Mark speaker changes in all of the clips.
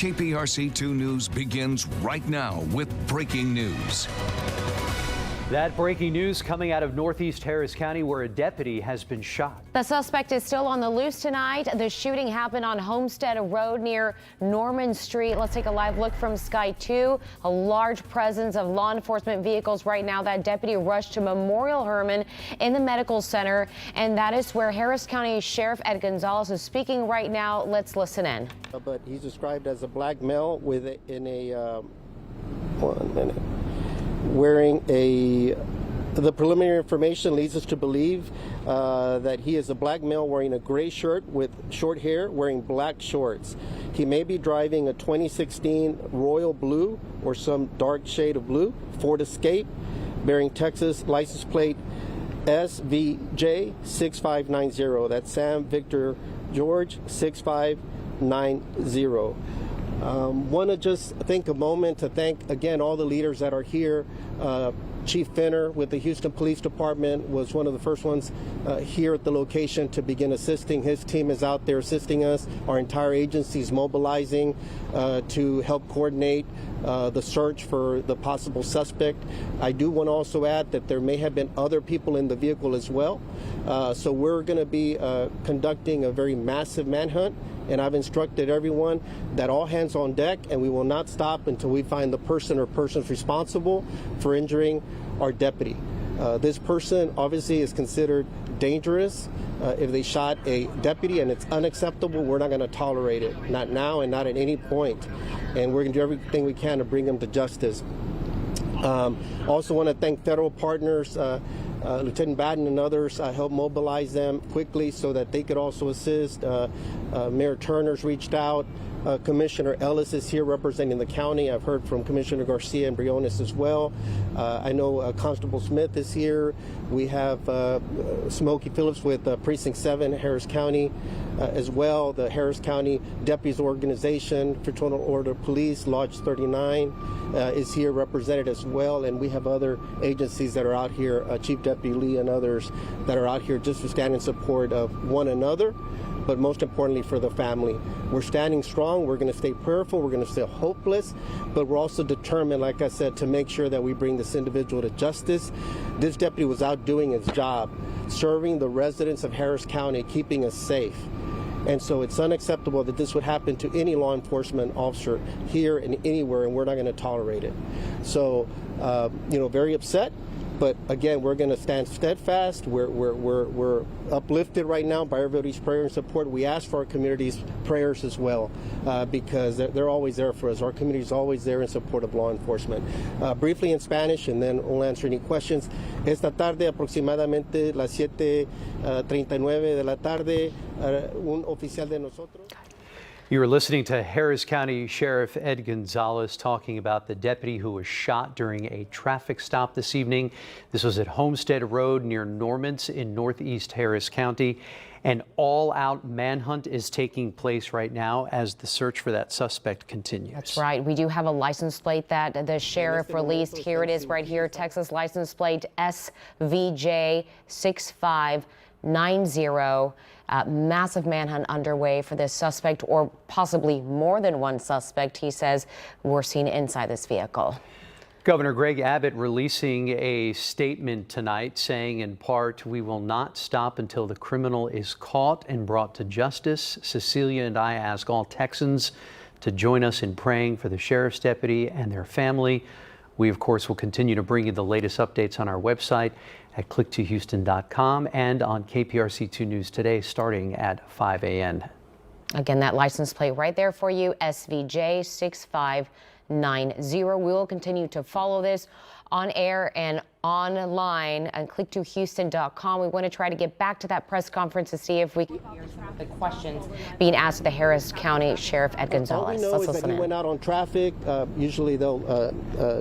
Speaker 1: KPRC2 News begins right now with breaking news.
Speaker 2: That breaking news coming out of Northeast Harris County, where a deputy has been shot.
Speaker 3: The suspect is still on the loose tonight. The shooting happened on Homestead Road near Norman Street. Let's take a live look from Sky 2. A large presence of law enforcement vehicles right now. That deputy rushed to Memorial Hermann in the medical center, and that is where Harris County Sheriff Ed Gonzalez is speaking right now. Let's listen in.
Speaker 4: But he's described as a black male with wearing the preliminary information leads us to believe that he is a black male wearing a gray shirt with short hair, wearing black shorts. He may be driving a 2016 royal blue or some dark shade of blue Ford Escape bearing Texas license plate SVJ 6590. That's Sam Victor George 6590. Want to just take a moment to thank again all the leaders that are here. Chief Finner with the Houston Police Department was one of the first ones here at the location to begin assisting. His team is out there assisting us. Our entire agency is mobilizing to help coordinate the search for the possible suspect. I do want to also add that there may have been other people in the vehicle as well. So we're going to be conducting a very massive manhunt, and I've instructed everyone that all hands on deck, and we will not stop until we find the person or persons responsible for injuring our deputy. This person obviously is considered dangerous. If they shot a deputy, and it's unacceptable, we're not going to tolerate it, not now and not at any point. And we're going to do everything we can to bring them to justice. Also want to thank federal partners. Lieutenant Batten and others helped mobilize them quickly so that they could also assist. Mayor Turner's reached out. Commissioner Ellis is here representing the county. I've heard from Commissioner Garcia and Briones as well. I know Constable Smith is here. We have Smokey Phillips with Precinct 7, Harris County as well. The Harris County Deputies Organization, Fraternal Order Police, Lodge 39 is here represented as well. And we have other agencies that are out here, Chief Deputy Lee and others that are out here just to stand in support of one another, but most importantly for the family. We're standing strong. We're going to stay prayerful. We're going to stay hopeless, but we're also determined, like I said, to make sure that we bring this individual to justice. This deputy was out doing his job, serving the residents of Harris County, keeping us safe. And so it's unacceptable that this would happen to any law enforcement officer here and anywhere, and we're not going to tolerate it. So, very upset. But again, we're going to stand steadfast. We're uplifted right now by everybody's prayer and support. We ask for our community's prayers as well, because they're always there for us. Our community is always there in support of law enforcement. Briefly in Spanish, and then we'll answer any questions. Esta tarde, aproximadamente las 7:39 de la tarde, un oficial de nosotros.
Speaker 2: You are listening to Harris County Sheriff Ed Gonzalez talking about the deputy who was shot during a traffic stop this evening. This was at Homestead Road near Normans in Northeast Harris County. An all-out manhunt is taking place right now as the search for that suspect continues.
Speaker 3: That's right. We do have a license plate that the sheriff released. Here it is right here, Texas license plate SVJ 6590. Massive manhunt underway for this suspect, or possibly more than one suspect, he says, were seen inside this vehicle.
Speaker 2: Governor Greg Abbott releasing a statement tonight saying in part, "We will not stop until the criminal is caught and brought to justice." Cecilia and I ask all Texans to join us in praying for the sheriff's deputy and their family. We, of course, will continue to bring you the latest updates on our website at click2houston.com and on KPRC2 News Today starting at 5 a.m.
Speaker 3: Again, that license plate right there for you, SVJ 6590. We will continue to follow this on air and online on click2houston.com. We want to try to get back to that press conference to see if we can hear some of the questions being asked the Harris County Sheriff Ed Gonzalez.
Speaker 4: All we know is that he went out on traffic. Usually they'll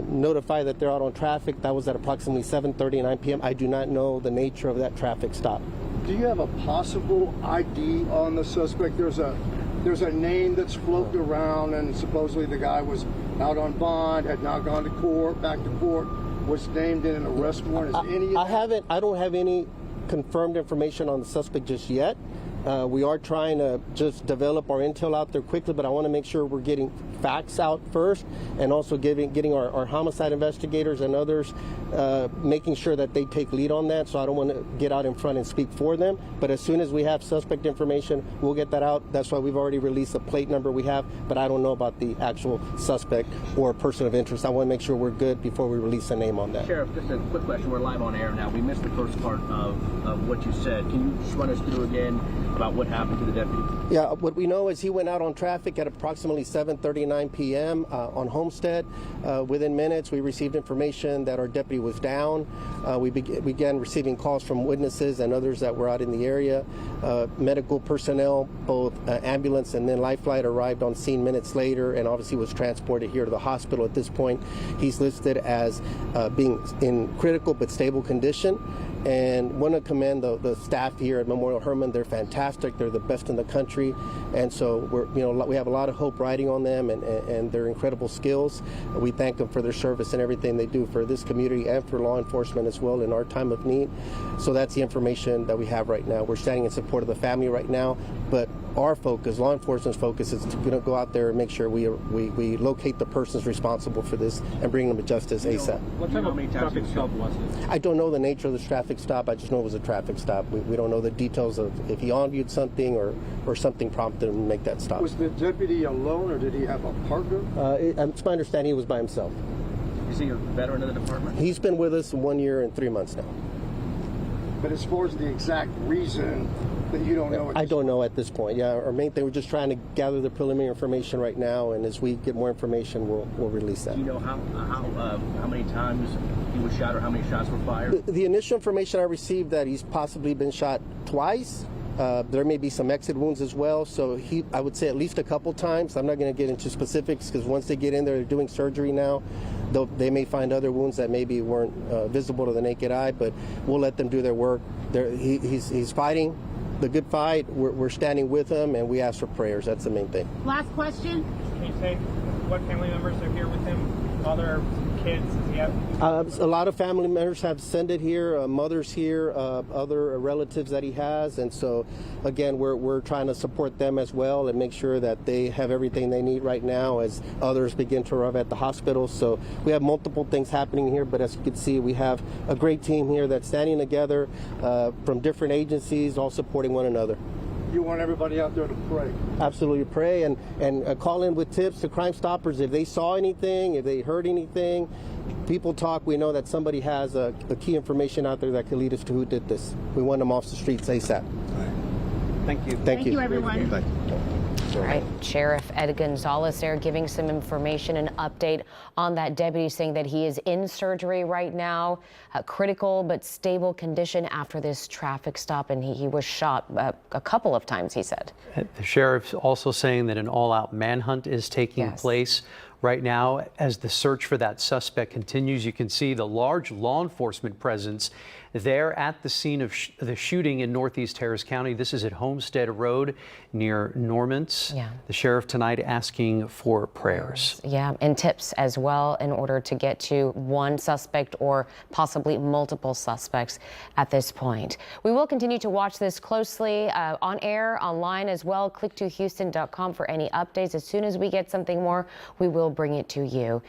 Speaker 4: notify that they're out on traffic. That was at approximately 7:39 p.m. I do not know the nature of that traffic stop.
Speaker 5: Do you have a possible ID on the suspect? There's a name that's floating around, and supposedly the guy was out on bond, had now gone to court, back to court, was named in an arrest warrant. Is any of that?
Speaker 4: I don't have any confirmed information on the suspect just yet. We are trying to just develop our intel out there quickly, but I want to make sure we're getting facts out first, and also getting our homicide investigators and others making sure that they take lead on that. So I don't want to get out in front and speak for them, but as soon as we have suspect information, we'll get that out. That's why we've already released the plate number we have, but I don't know about the actual suspect or person of interest. I want to make sure we're good before we release a name on that.
Speaker 6: Sheriff, just a quick question. We're live on air now. We missed the first part of what you said. Can you just run us through again about what happened to the deputy?
Speaker 4: Yeah, what we know is he went out on traffic at approximately 7:39 p.m. On Homestead. Within minutes, we received information that our deputy was down. We began receiving calls from witnesses and others that were out in the area. Medical personnel, both ambulance and then Lifeflight, arrived on scene minutes later, and obviously was transported here to the hospital. At this point, he's listed as being in critical but stable condition. And want to commend the staff here at Memorial Hermann. They're fantastic. They're the best in the country, and so we have a lot of hope riding on them and their incredible skills. We thank them for their service and everything they do for this community and for law enforcement as well in our time of need. So that's the information that we have right now. We're standing in support of the family right now, but our focus, law enforcement's focus, is to go out there and make sure we locate the persons responsible for this and bring them to justice ASAP.
Speaker 6: What type of traffic stop was it?
Speaker 4: I don't know the nature of the traffic stop. I just know it was a traffic stop. We don't know the details of if he on-viewed something or something prompted him to make that stop.
Speaker 5: Was the deputy alone, or did he have a partner?
Speaker 4: It's my understanding he was by himself.
Speaker 6: Is he a veteran of the department?
Speaker 4: He's been with us 1 year and 3 months now.
Speaker 5: But as far as the exact reason, that you don't know.
Speaker 4: I don't know at this point. Yeah, our main thing, we're just trying to gather the preliminary information right now, and as we get more information, we'll release that.
Speaker 6: Do you know how many times he was shot, or how many shots were fired?
Speaker 4: The initial information I received that he's possibly been shot twice. There may be some exit wounds as well, so I would say at least a couple times. I'm not going to get into specifics because once they get in there, they're doing surgery now. They may find other wounds that maybe weren't visible to the naked eye, but we'll let them do their work. He's fighting the good fight. We're standing with him, and we ask for prayers. That's the main thing.
Speaker 7: Last question.
Speaker 8: Can you say what family members are here with him? Other kids? Does he have?
Speaker 4: A lot of family members have descended here, mothers here, other relatives that he has, and so again, we're trying to support them as well and make sure that they have everything they need right now as others begin to arrive at the hospital. So we have multiple things happening here, but as you can see, we have a great team here that's standing together from different agencies, all supporting one another.
Speaker 5: You want everybody out there to pray.
Speaker 4: Absolutely, pray and call in with tips to Crime Stoppers if they saw anything, if they heard anything. People talk. We know that somebody has a key information out there that could lead us to who did this. We want them off the streets ASAP.
Speaker 6: Thank you.
Speaker 4: Thank you,
Speaker 7: everyone.
Speaker 3: All right, Sheriff Ed Gonzalez there giving some information and update on that deputy, saying that he is in surgery right now, critical but stable condition after this traffic stop, and he was shot a couple of times, he said.
Speaker 2: The sheriff's also saying that an all-out manhunt is taking place right now as the search for that suspect continues. You can see the large law enforcement presence there at the scene of the shooting in Northeast Harris County. This is at Homestead Road near Norman's.
Speaker 3: Yeah.
Speaker 2: The sheriff tonight asking for prayers.
Speaker 3: Yeah, and tips as well in order to get to one suspect or possibly multiple suspects at this point. We will continue to watch this closely on air, online as well. Click to Houston.com for any updates. As soon as we get something more, we will bring it to you.